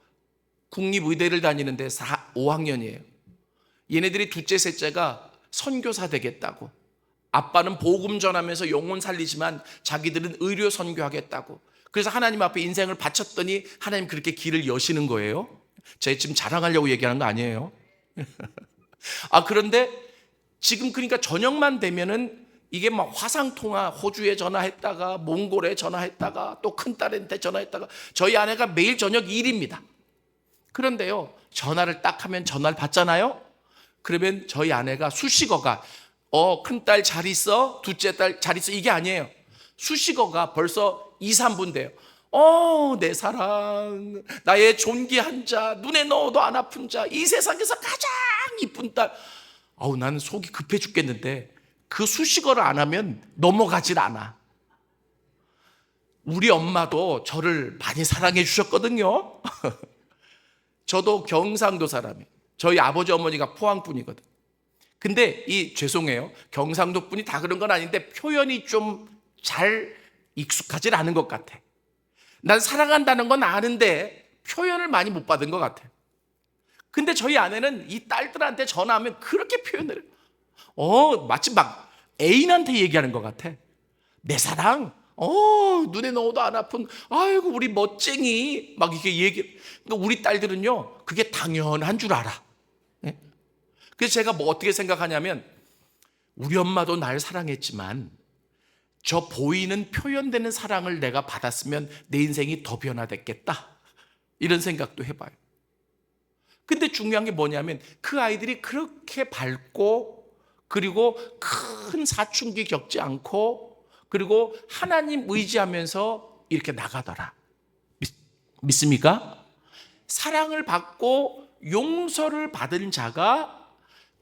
국립의대를 다니는데 5학년이에요. 얘네들이 둘째, 셋째가 선교사 되겠다고, 아빠는 복음 전하면서 영혼 살리지만 자기들은 의료 선교하겠다고. 그래서 하나님 앞에 인생을 바쳤더니 하나님 그렇게 길을 여시는 거예요. 제가 지금 자랑하려고 얘기하는 거 아니에요. 그런데 지금 그러니까 저녁만 되면은 이게 막 화상통화, 호주에 전화했다가 몽골에 전화했다가 또 큰딸한테 전화했다가, 저희 아내가 매일 저녁 일입니다. 그런데요, 전화를 딱 하면 전화를 받잖아요. 그러면 저희 아내가 수식어가 큰딸 잘 있어? 둘째 딸 잘 있어? 이게 아니에요. 수식어가 벌써 2, 3분 돼요. 내 사랑, 나의 존귀한 자, 눈에 넣어도 안 아픈 자, 이 세상에서 가장 이쁜 딸. 나는 속이 급해 죽겠는데 그 수식어를 안 하면 넘어가질 않아. 우리 엄마도 저를 많이 사랑해 주셨거든요. 저도 경상도 사람이에요. 저희 아버지 어머니가 포항 분이거든. 근데 죄송해요, 경상도 분이 다 그런 건 아닌데 표현이 좀 잘 익숙하질 않은 것 같아. 난 사랑한다는 건 아는데 표현을 많이 못 받은 것 같아. 근데 저희 아내는 이 딸들한테 전화하면 그렇게 표현을 해요. 마치 막 애인한테 얘기하는 것 같아. 내 사랑, 눈에 넣어도 안 아픈, 아이고 우리 멋쟁이, 막 이렇게 얘기. 그러니까 우리 딸들은요, 그게 당연한 줄 알아. 네? 그래서 제가 어떻게 생각하냐면, 우리 엄마도 날 사랑했지만 저 보이는 표현되는 사랑을 내가 받았으면 내 인생이 더 변화됐겠다, 이런 생각도 해봐요. 근데 중요한 게 뭐냐면, 그 아이들이 그렇게 밝고, 그리고 큰 사춘기 겪지 않고, 그리고 하나님 의지하면서 이렇게 나가더라. 믿습니까? 사랑을 받고 용서를 받은 자가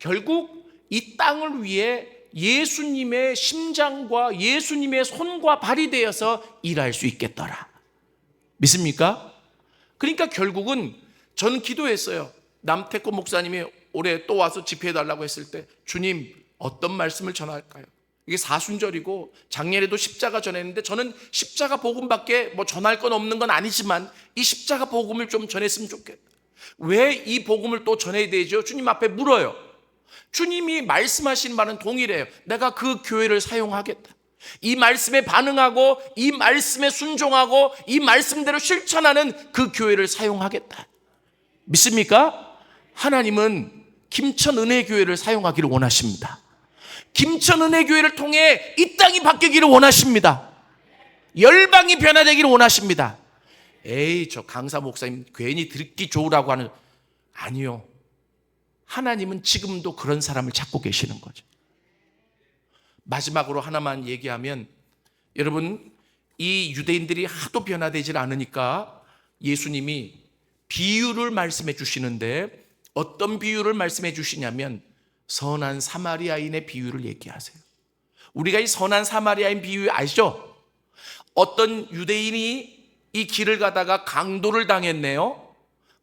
결국 이 땅을 위해 예수님의 심장과 예수님의 손과 발이 되어서 일할 수 있겠더라. 믿습니까? 그러니까 결국은 저는 기도했어요. 남태코 목사님이 올해 또 와서 집회해달라고 했을 때, 주님 어떤 말씀을 전할까요? 이게 사순절이고 작년에도 십자가 전했는데, 저는 십자가 복음밖에 전할 건 없는 건 아니지만 이 십자가 복음을 좀 전했으면 좋겠다. 왜 이 복음을 또 전해야 되죠? 주님 앞에 물어요. 주님이 말씀하신 바는 동일해요. 내가 그 교회를 사용하겠다. 이 말씀에 반응하고 이 말씀에 순종하고 이 말씀대로 실천하는 그 교회를 사용하겠다. 믿습니까? 하나님은 김천은혜교회를 사용하기를 원하십니다. 김천은혜교회를 통해 이 땅이 바뀌기를 원하십니다. 열방이 변화되기를 원하십니다. 에이, 저 강사 목사님 괜히 듣기 좋으라고 하는, 아니요. 하나님은 지금도 그런 사람을 찾고 계시는 거죠. 마지막으로 하나만 얘기하면, 여러분, 이 유대인들이 하도 변화되질 않으니까 예수님이 비유를 말씀해 주시는데, 어떤 비유를 말씀해 주시냐면 선한 사마리아인의 비유를 얘기하세요. 우리가 이 선한 사마리아인 비유 아시죠? 어떤 유대인이 이 길을 가다가 강도를 당했네요.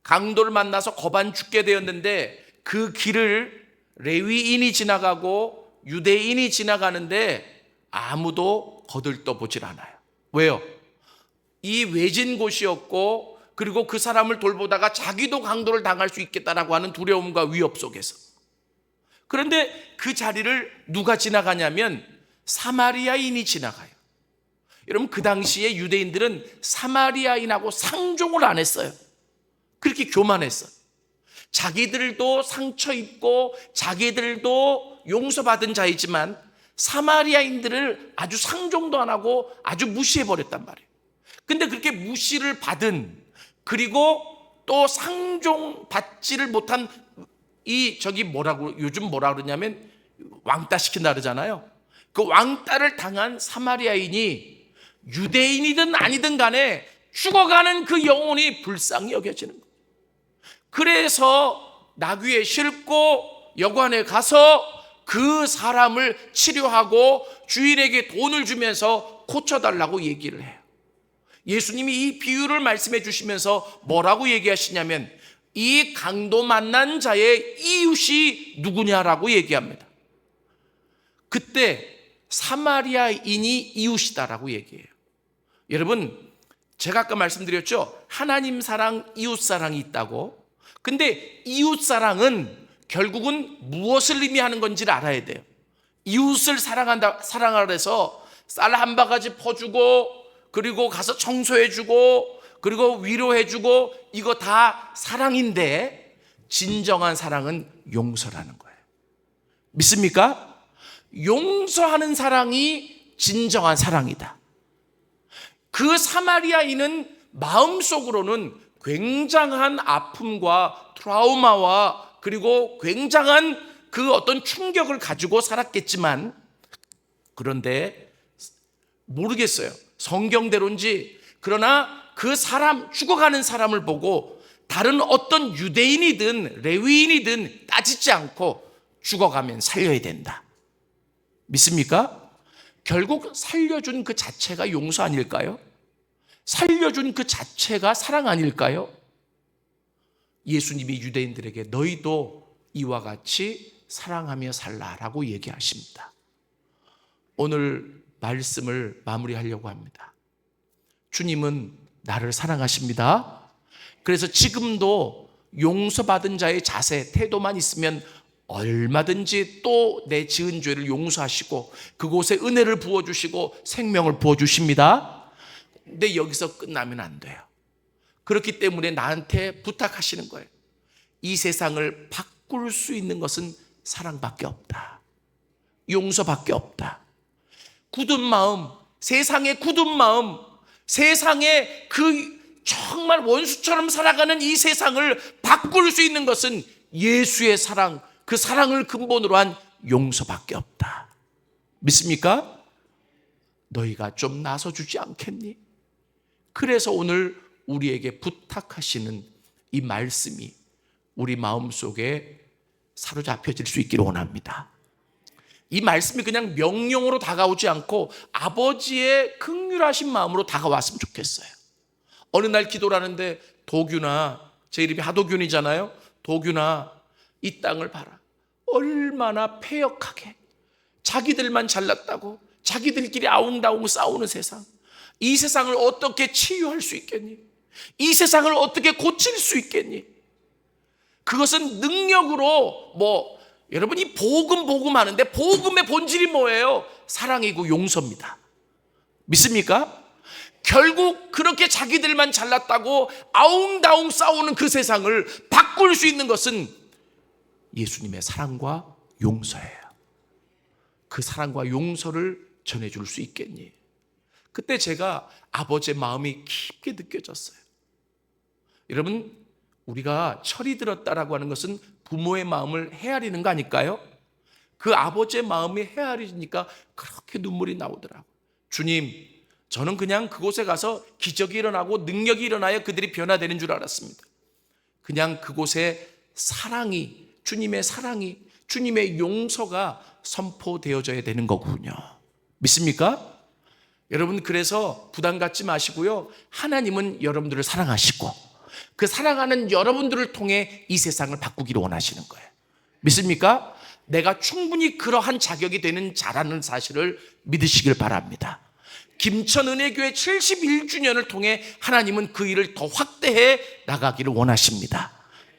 강도를 만나서 거반 죽게 되었는데 그 길을 레위인이 지나가고 유대인이 지나가는데 아무도 거들떠보질 않아요. 왜요? 이 외진 곳이었고, 그리고 그 사람을 돌보다가 자기도 강도를 당할 수 있겠다라고 하는 두려움과 위협 속에서. 그런데 그 자리를 누가 지나가냐면 사마리아인이 지나가요. 여러분, 그 당시에 유대인들은 사마리아인하고 상종을 안 했어요. 그렇게 교만했어요. 자기들도 상처 입고 자기들도 용서받은 자이지만 사마리아인들을 아주 상종도 안 하고 아주 무시해버렸단 말이에요. 근데 그렇게 무시를 받은, 그리고 또 상종받지를 못한 요즘 뭐라 그러냐면 왕따 시킨다 그러잖아요. 그 왕따를 당한 사마리아인이 유대인이든 아니든 간에 죽어가는 그 영혼이 불쌍히 여겨지는 거예요. 그래서 나귀에 싣고 여관에 가서 그 사람을 치료하고 주인에게 돈을 주면서 고쳐달라고 얘기를 해요. 예수님이 이 비유를 말씀해 주시면서 뭐라고 얘기하시냐면 이 강도 만난 자의 이웃이 누구냐라고 얘기합니다. 그때 사마리아인이 이웃이다라고 얘기해요. 여러분, 제가 아까 말씀드렸죠? 하나님 사랑, 이웃 사랑이 있다고. 근데 이웃 사랑은 결국은 무엇을 의미하는 건지를 알아야 돼요. 이웃을 사랑하라 해서 쌀 한 바가지 퍼주고, 그리고 가서 청소해주고, 그리고 위로해주고, 이거 다 사랑인데 진정한 사랑은 용서라는 거예요. 믿습니까? 용서하는 사랑이 진정한 사랑이다. 그 사마리아인은 마음속으로는 굉장한 아픔과 트라우마와 그리고 굉장한 그 어떤 충격을 가지고 살았겠지만, 그런데 모르겠어요. 성경대로인지. 그러나 그 사람, 죽어가는 사람을 보고 다른 어떤 유대인이든 레위인이든 따지지 않고 죽어가면 살려야 된다. 믿습니까? 결국 살려준 그 자체가 용서 아닐까요? 살려준 그 자체가 사랑 아닐까요? 예수님이 유대인들에게 너희도 이와 같이 사랑하며 살라라고 얘기하십니다. 오늘 말씀을 마무리하려고 합니다. 주님은 나를 사랑하십니다. 그래서 지금도 용서받은 자의 자세, 태도만 있으면 얼마든지 또 내 지은 죄를 용서하시고 그곳에 은혜를 부어주시고 생명을 부어주십니다. 근데 여기서 끝나면 안 돼요. 그렇기 때문에 나한테 부탁하시는 거예요. 이 세상을 바꿀 수 있는 것은 사랑밖에 없다. 용서밖에 없다. 굳은 마음, 세상의 굳은 마음, 세상에 그 정말 원수처럼 살아가는 이 세상을 바꿀 수 있는 것은 예수의 사랑, 그 사랑을 근본으로 한 용서밖에 없다. 믿습니까? 너희가 좀 나서주지 않겠니? 그래서 오늘 우리에게 부탁하시는 이 말씀이 우리 마음속에 사로잡혀질 수 있기를 원합니다. 이 말씀이 그냥 명령으로 다가오지 않고 아버지의 긍휼하신 마음으로 다가왔으면 좋겠어요. 어느 날 기도를 하는데, 도균아, 제 이름이 하도균이잖아요. 도균아, 이 땅을 봐라. 얼마나 패역하게 자기들만 잘났다고 자기들끼리 아웅다웅 싸우는 세상. 이 세상을 어떻게 치유할 수 있겠니? 이 세상을 어떻게 고칠 수 있겠니? 그것은 능력으로 여러분이 복음 하는데 복음의 본질이 뭐예요? 사랑이고 용서입니다. 믿습니까? 결국 그렇게 자기들만 잘났다고 아웅다웅 싸우는 그 세상을 바꿀 수 있는 것은 예수님의 사랑과 용서예요. 그 사랑과 용서를 전해줄 수 있겠니? 그때 제가 아버지의 마음이 깊게 느껴졌어요. 여러분, 우리가 철이 들었다라고 하는 것은 부모의 마음을 헤아리는 거 아닐까요? 그 아버지의 마음이 헤아리니까 그렇게 눈물이 나오더라고요. 주님, 저는 그냥 그곳에 가서 기적이 일어나고 능력이 일어나야 그들이 변화되는 줄 알았습니다. 그냥 그곳에 사랑이, 주님의 사랑이, 주님의 용서가 선포되어져야 되는 거군요. 믿습니까? 여러분, 그래서 부담 갖지 마시고요. 하나님은 여러분들을 사랑하시고 그 사랑하는 여러분들을 통해 이 세상을 바꾸기를 원하시는 거예요. 믿습니까? 내가 충분히 그러한 자격이 되는 자라는 사실을 믿으시길 바랍니다. 김천은혜교회 71주년을 통해 하나님은 그 일을 더 확대해 나가기를 원하십니다.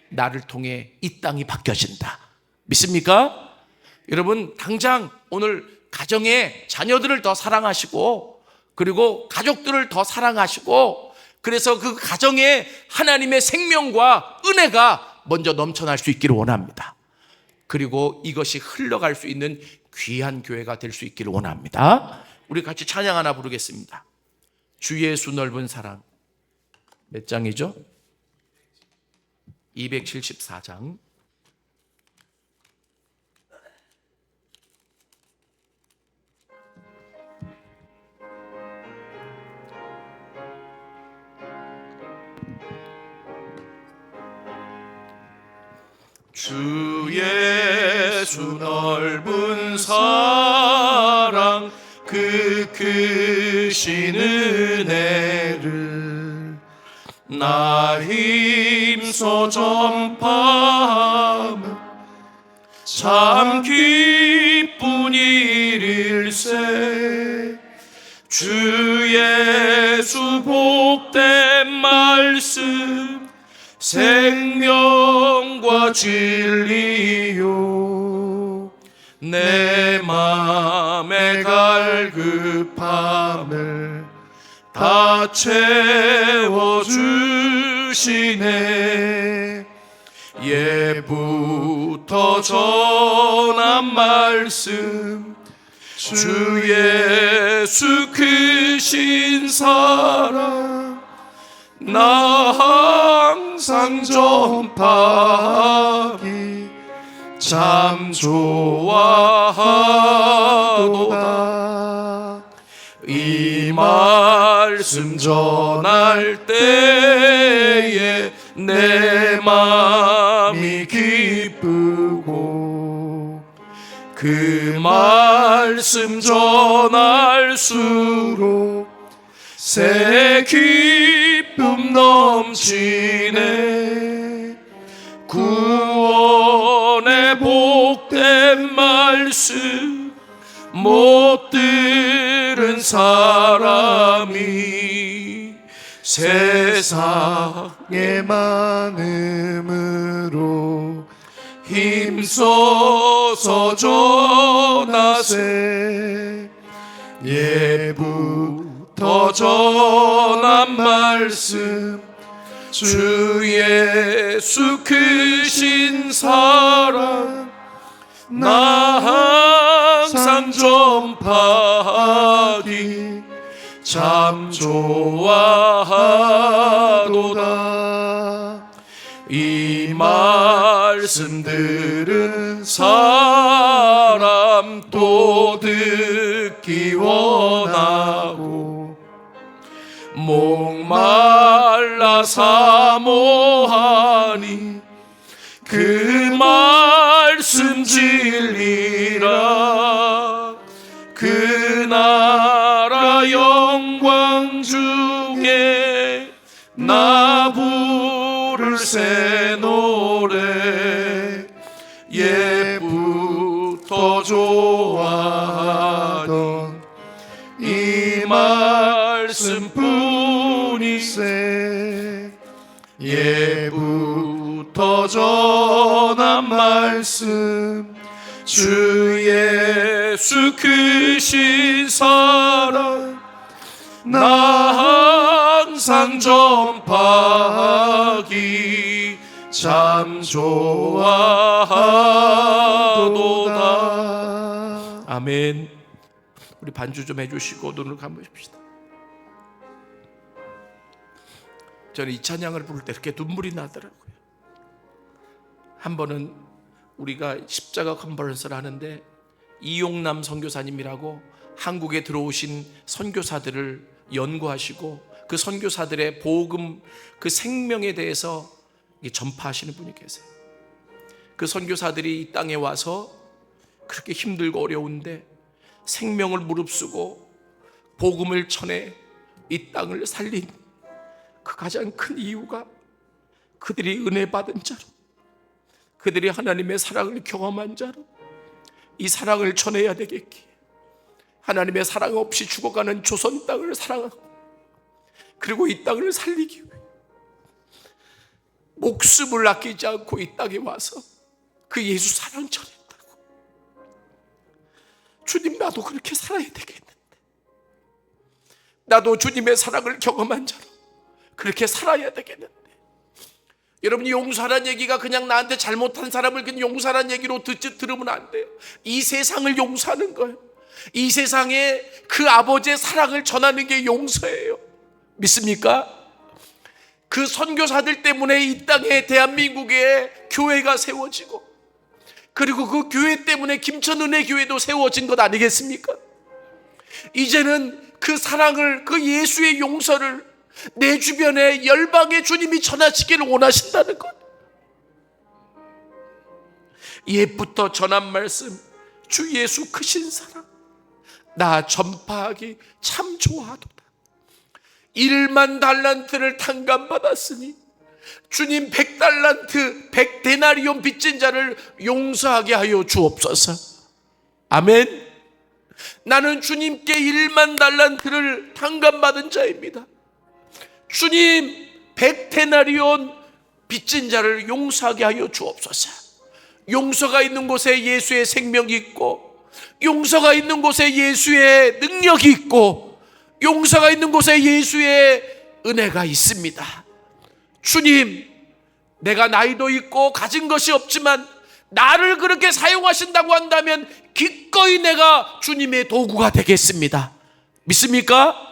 나를 통해 이 땅이 바뀌어진다. 믿습니까? 여러분, 당장 오늘 가정의 자녀들을 더 사랑하시고 그리고 가족들을 더 사랑하시고 그래서 그 가정에 하나님의 생명과 은혜가 먼저 넘쳐날 수 있기를 원합니다. 그리고 이것이 흘러갈 수 있는 귀한 교회가 될 수 있기를 원합니다. 우리 같이 찬양 하나 부르겠습니다. 주 예수 넓은 사랑. 몇 장이죠? 274장. 주 예수 넓은 사랑 그 크신 은혜를 나 힘써 전파하며 참 기쁜 일일세. 주 예수 복된 말씀 생명과 진리요 내 맘의 갈급함을 다 채워주시네. 예부터 전한 말씀 주 예수 크신 사랑 나 항상 전파하기 참 좋아하도다. 이 말씀 전할 때에 내 마음이 기쁘고 그 말씀 전할수록 새 기쁨 넘치네. 구원의 복된 말씀 못 들은 사람이 세상의 많음으로 힘써서 전하세. 예부터 전한 말씀 주 예수 크신 사랑 나 항상 전파하기 참 좋아하도다. 이 말씀 들은 사람 또 듣기 원하고 목말라 사모하니 그 말씀 진리라. 그 나라 영광 중에 나 부를 새 노래 예부터 좋아하던 이 말씀뿐이세. 예부터 전한 말씀 주 예수 크신 사랑 나 항상 전파하기 참 좋아하도다. 아멘. 우리 반주 좀 해주시고 눈을 감으십시다. 저는 이 찬양을 부를 때 이렇게 눈물이 나더라고요. 한 번은 우리가 십자가 컨퍼런스를 하는데 이용남 선교사님이라고 한국에 들어오신 선교사들을 연구하시고 그 선교사들의 복음, 그 생명에 대해서 전파하시는 분이 계세요. 그 선교사들이 이 땅에 와서 그렇게 힘들고 어려운데 생명을 무릅쓰고 복음을 전해 이 땅을 살린 그 가장 큰 이유가 그들이 은혜 받은 자로, 그들이 하나님의 사랑을 경험한 자로 이 사랑을 전해야 되겠기에 하나님의 사랑 없이 죽어가는 조선 땅을 사랑하고 그리고 이 땅을 살리기 위해 목숨을 아끼지 않고 이 땅에 와서 그 예수 사랑 전했다고. 주님, 나도 그렇게 살아야 되겠는데, 나도 주님의 사랑을 경험한 자로 그렇게 살아야 되겠는데. 여러분이 용서하라는 얘기가 그냥 나한테 잘못한 사람을 그냥 용서하라는 얘기로 들으면 안 돼요. 이 세상을 용서하는 거예요. 이 세상에 그 아버지의 사랑을 전하는 게 용서예요. 믿습니까? 그 선교사들 때문에 이 땅에 대한민국에 교회가 세워지고 그리고 그 교회 때문에 김천은혜 교회도 세워진 것 아니겠습니까? 이제는 그 사랑을, 그 예수의 용서를 내 주변에 열방의 주님이 전하시기를 원하신다는 것. 옛부터 전한 말씀, 주 예수 크신 사랑 나 전파하기 참 좋아하도다. 1만 달란트를 탕감받았으니 주님 100달란트 100데나리온 빚진 자를 용서하게 하여 주옵소서. 아멘. 나는 주님께 1만 달란트를 탕감받은 자입니다. 주님 100데나리온 빚진 자를 용서하게 하여 주옵소서. 용서가 있는 곳에 예수의 생명이 있고, 용서가 있는 곳에 예수의 능력이 있고, 용서가 있는 곳에 예수의 은혜가 있습니다. 주님, 내가 나이도 있고 가진 것이 없지만 나를 그렇게 사용하신다고 한다면 기꺼이 내가 주님의 도구가 되겠습니다. 믿습니까?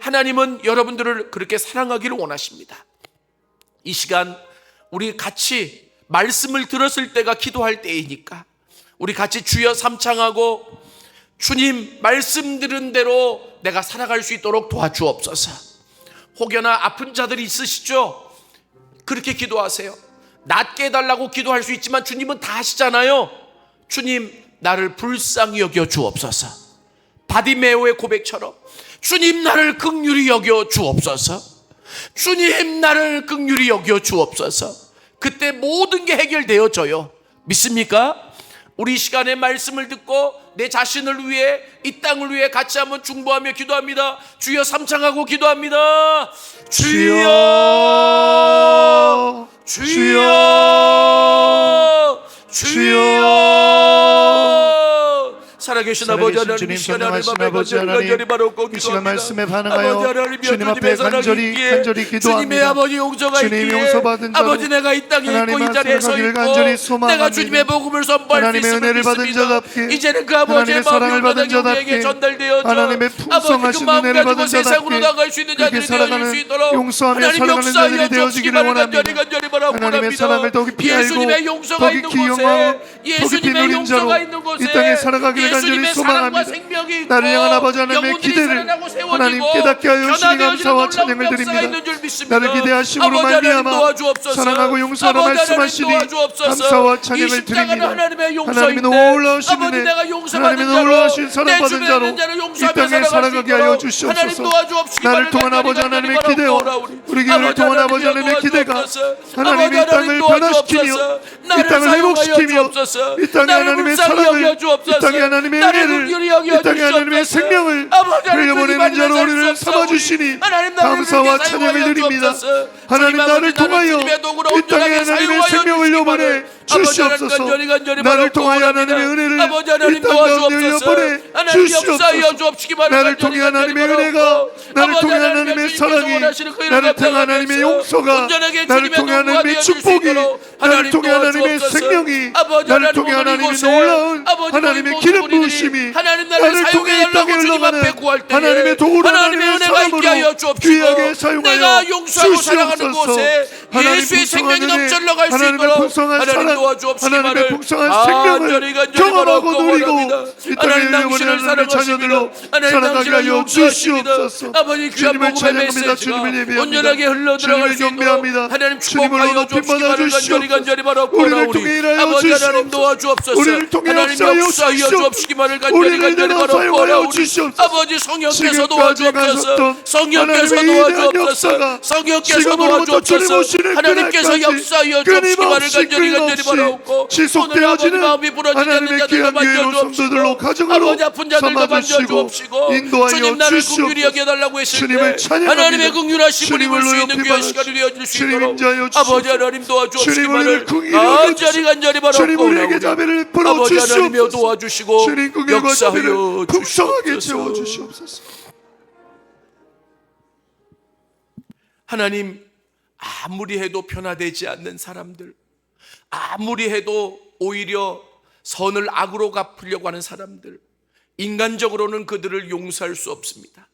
하나님은 여러분들을 그렇게 사랑하기를 원하십니다. 이 시간 우리 같이 말씀을 들었을 때가 기도할 때이니까 우리 같이 주여 삼창하고, 주님 말씀 들은 대로 내가 살아갈 수 있도록 도와주옵소서. 혹여나 아픈 자들이 있으시죠? 그렇게 기도하세요. 낫게 해달라고 기도할 수 있지만 주님은 다 하시잖아요. 주님, 나를 불쌍히 여겨 주옵소서. 바디메오의 고백처럼 주님, 나를 긍휼히 여겨 주옵소서. 주님, 나를 긍휼히 여겨 주옵소서. 그때 모든 게 해결되어져요. 믿습니까? 우리 시간에 말씀을 듣고 내 자신을 위해, 이 땅을 위해 같이 한번 중보하며 기도합니다. 주여 삼창하고 기도합니다. 주여, 주여, 주여. 살아계신 아버지 하나님, 이 시간에 하나님 앞에 간절히 바라고 기도합니다. 말씀에 반응하여 주님 앞에 간절히 기도합니다. 주님의 아버지 용서가 있기에 아버지 내가 이 땅에 있고 이 자리에 서 있고 내가 주님의 복음을 선포할 수 있음을 믿습니다. 이제는 그 아버지의 마음이 온전하게 우리에게 전달되어져 아버지 그 마음 가지고 세상으로 나갈 수 있는 자들이 되어질 수 있도록 하나님 역사하여 주시기를 간절히 바라고 합니다. 예수님의 용서가 있는 곳에, 예수님의 용서가 있는 곳에 예수님의 사랑과 생명이 있고 나를 향한 아버지 하나님의 기대를 하나님 깨닫게 하여 주시니 감사와 찬양을 드립니다. 나를 기대하심으로 말미암아 사랑하고 용서하라 말씀하시니 감사와 찬양을 드립니다. 하나님의 놀라우신 은혜, 하나님의 놀라우신 사랑받은 자로 이 땅에 살아가게 하여 주시옵소서. 나를 통한 아버지 하나님의 기대와 우리 교회를 통한 아버지 하나님의 기대가 하나님이 이 땅을 변화시키며 이 땅을 회복시키며 이 땅에 하나님의 사랑을, 이 땅에 하나님의 은혜를, 이 땅에 하나님의 생명을 흘려보내는 자로 우리를 삼아주시니 감사와 찬양을 드립니다. 하나님, 나를 통하여 이 땅에 하나님의 생명을 흘려보내 주시옵소서. 나를 통하여 하나님의 은혜를 이 땅 가운데 흘려보내 주시옵소서. 나를 통해 하나님의 은혜가, 나를 통해 하나님의 사랑이, 나를 통해 하나님의 용서가, 나를 통해 하나님의 축복이, 나를 통해 하나님의 생명이, 나를 통해 하나님의 놀라운 하나님의 기름 부으심이, 나를 통해 이 땅에 흘러가는 하나님의 도구로, 하나님의 사람으로 귀하게 사용하여 주시옵소서. 하나님의 생명이 넘쳐러 갈 수 있도록 하나님 도와주옵시기 바를. 하나님의 풍성한 생명을 경험하고 누리고 이 땅에 흘려보낸 하나님의 자녀들로 살아가게 하여 주시옵소서. 아버지 귀한 복음의 메시지가 온전하게 흘러들어갈 수 있도록 하나님 축복하여 주옵시기 간절히 바라옵나오니 아버지 하나님 도와주옵소서. 하나님 역사하여 주옵시기 간절히 바라옵나오니 아버지 성령께서 도와주옵소서. 성령께서 도와주옵소서. 성령께서 도와주옵소서. 하나님께서 역사하여 주옵시기 간절히 바라옵고 오늘 아버지 마음이 부러지지 않는 자들과 만져주옵시고 아버지 아픈 자들과 만져주옵시고 주님 나를 긍휼히 여겨달라고 했을 때 하나님의 긍휼하심을 입을 수 있는 귀한 시간이 되어줄 수 있도록 아버지 하나님 도와주옵시기 바를 간절히 바라옵고 아버지 하나님이여 도와주시고 역사하여 주시옵소서. 하나님, 아무리 해도 변화되지 않는 사람들, 아무리 해도 오히려 선을 악으로 갚으려고 하는 사람들, 인간적으로는 그들을 용서할 수 없습니다.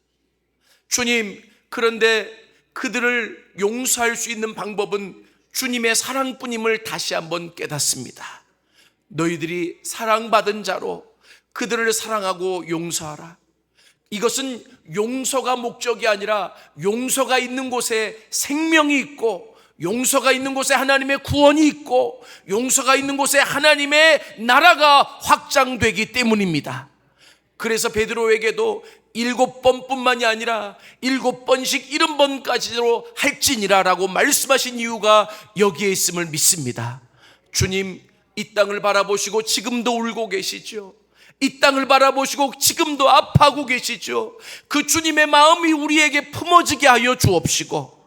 주님, 그런데 그들을 용서할 수 있는 방법은 주님의 사랑뿐임을 다시 한번 깨닫습니다. 너희들이 사랑받은 자로 그들을 사랑하고 용서하라. 이것은 용서가 목적이 아니라 용서가 있는 곳에 생명이 있고, 용서가 있는 곳에 하나님의 구원이 있고, 용서가 있는 곳에 하나님의 나라가 확장되기 때문입니다. 그래서 베드로에게도 7번뿐만이 아니라 7번씩 70번까지로 할지니라 라고 말씀하신 이유가 여기에 있음을 믿습니다. 주님, 이 땅을 바라보시고 지금도 울고 계시죠. 이 땅을 바라보시고 지금도 아파하고 계시죠. 그 주님의 마음이 우리에게 품어지게 하여 주옵시고,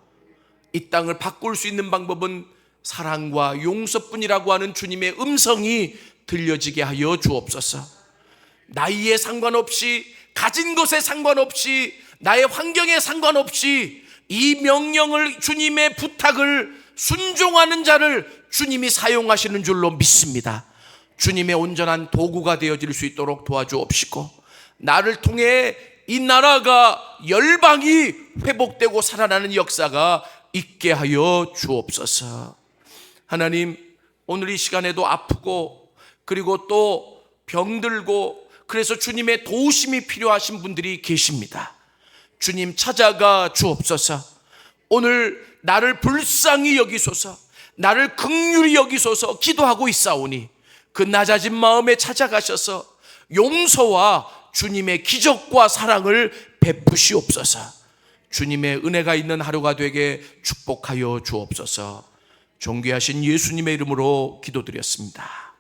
이 땅을 바꿀 수 있는 방법은 사랑과 용서뿐이라고 하는 주님의 음성이 들려지게 하여 주옵소서. 나이에 상관없이, 가진 것에 상관없이, 나의 환경에 상관없이 이 명령을, 주님의 부탁을 순종하는 자를 주님이 사용하시는 줄로 믿습니다. 주님의 온전한 도구가 되어질 수 있도록 도와주옵시고, 나를 통해 이 나라가, 열방이 회복되고 살아나는 역사가 있게 하여 주옵소서. 하나님, 오늘 이 시간에도 아프고 그리고 또 병들고 그래서 주님의 도우심이 필요하신 분들이 계십니다. 주님, 찾아가 주옵소서. 오늘 나를 불쌍히 여기소서, 나를 긍휼히 여기소서 기도하고 있사오니 그 낮아진 마음에 찾아가셔서 용서와 주님의 기적과 사랑을 베푸시옵소서. 주님의 은혜가 있는 하루가 되게 축복하여 주옵소서. 존귀하신 예수님의 이름으로 기도드렸습니다.